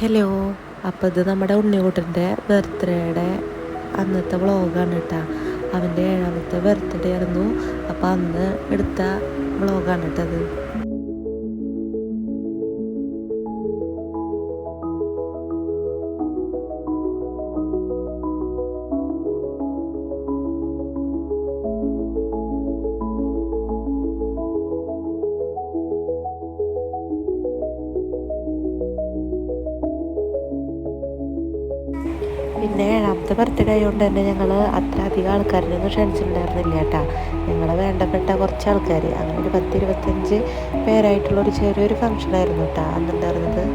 Hello, അപ്പോൾ ഇത് നമ്മുടെ ഉണ്ണിക്കുട്ടൻ്റെ ബർത്ത്ഡേയുടെ അന്നത്തെ വ്ളോഗാണ് കേട്ടോ. അവൻ്റെ 7ാമത്തെ ബർത്ത്ഡേ ആയിരുന്നു. അപ്പോൾ അന്ന് എടുത്ത വ്ളോഗാണ് കേട്ടത്. പിന്നെ 7ാമത്തെ ബർത്ത്ഡേ ആയതുകൊണ്ട് തന്നെ ഞങ്ങൾ അത്ര അധികം ആൾക്കാരിനൊന്നും ക്ഷണിച്ചിട്ടുണ്ടായിരുന്നില്ല കേട്ടോ. ഞങ്ങളെ വേണ്ടപ്പെട്ട കുറച്ച് ആൾക്കാർ, അങ്ങനെ ഒരു 10-25 പേരായിട്ടുള്ളൊരു ചെറിയൊരു ഫംഗ്ഷനായിരുന്നു കേട്ടോ അന്നുണ്ടായിരുന്നത്.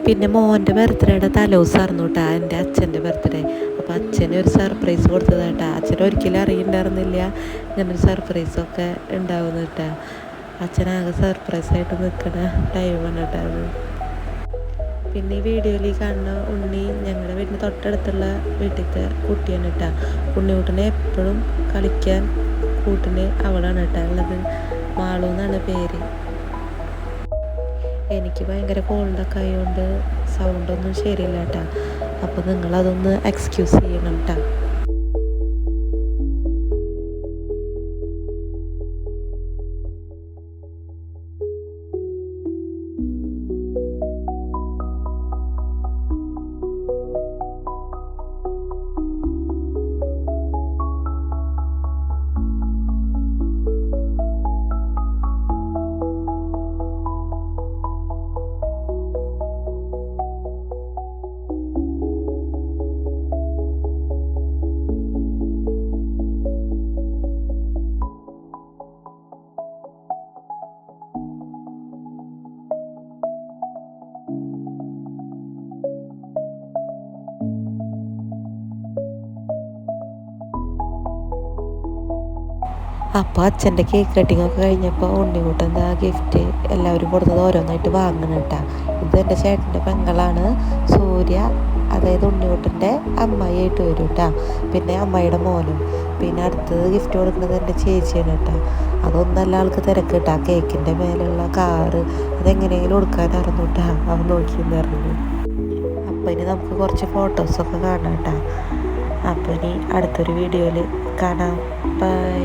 പിന്നെ മോൻ്റെ ബർത്ത്ഡേയുടെ തലേദിവസമായിരുന്നു കേട്ടോ എൻ്റെ അച്ഛൻ്റെ ബർത്ത്ഡേ. അപ്പോൾ അച്ഛന് ഒരു സർപ്രൈസ് കൊടുത്തത് കേട്ടോ. അച്ഛൻ ഒരിക്കലും അറിയണ്ടായിരുന്നില്ല ഇങ്ങനൊരു സർപ്രൈസൊക്കെ ഉണ്ടാവുമെന്ന് കേട്ടോ. അച്ഛനാകെ സർപ്രൈസായിട്ട് നിൽക്കുന്ന ടൈമാണ് കേട്ടോ അത്. പിന്നെ ഈ വീഡിയോയിൽ കാണുന്ന ഉണ്ണി ഞങ്ങളുടെ വീടിന് തൊട്ടടുത്തുള്ള വീട്ടിലത്തെ കുട്ടിയാണ് കേട്ടോ. ഉണ്ണിക്കുട്ടനെ എപ്പോഴും കളിക്കാൻ കൂട്ടിന് അവളാണ് കേട്ടോ ഉള്ളത്. മാളു എന്നാണ് പേര്. എനിക്ക് ഭയങ്കര കോൾഡൊക്കെ ആയതുകൊണ്ട് സൗണ്ടൊന്നും ശരിയില്ല കേട്ടോ. അപ്പോൾ നിങ്ങളതൊന്ന് എക്സ്ക്യൂസ് ചെയ്യണം കേട്ടോ. അപ്പോൾ അച്ഛൻ്റെ കേക്ക് കട്ടിങ്ങൊക്കെ കഴിഞ്ഞപ്പോൾ ഉണ്ണിക്കുട്ടൻ്റെ ആ ഗിഫ്റ്റ് എല്ലാവരും കൊടുത്തത് ഓരോന്നായിട്ട് വാങ്ങണം കേട്ടോ. ഇത് എൻ്റെ ചേട്ടൻ്റെ പെങ്ങളാണ് സൂര്യ, അതായത് ഉണ്ണിക്കുട്ടൻ്റെ അമ്മായിയായിട്ട് വരും കേട്ടോ. പിന്നെ അമ്മായിയുടെ മോനും. പിന്നെ അടുത്തത് ഗിഫ്റ്റ് കൊടുക്കുന്നത് എൻ്റെ ചേച്ചിയാണ് കേട്ടോ. അതൊന്നല്ല ആൾക്ക് തിരക്ക് കേട്ടോ. ആ കേക്കിൻ്റെ മേലുള്ള കാറ് അതെങ്ങനെയെങ്കിലും കൊടുക്കാനായിരുന്നു കേട്ടോ അവൻ നോക്കിയെന്നായിരുന്നു. അപ്പോൾ ഇനി നമുക്ക് കുറച്ച് ഫോട്ടോസൊക്കെ കാണാം കേട്ടോ. അപ്പോൾ ഇനി അടുത്തൊരു വീഡിയോയിൽ കാണാം. ബൈ.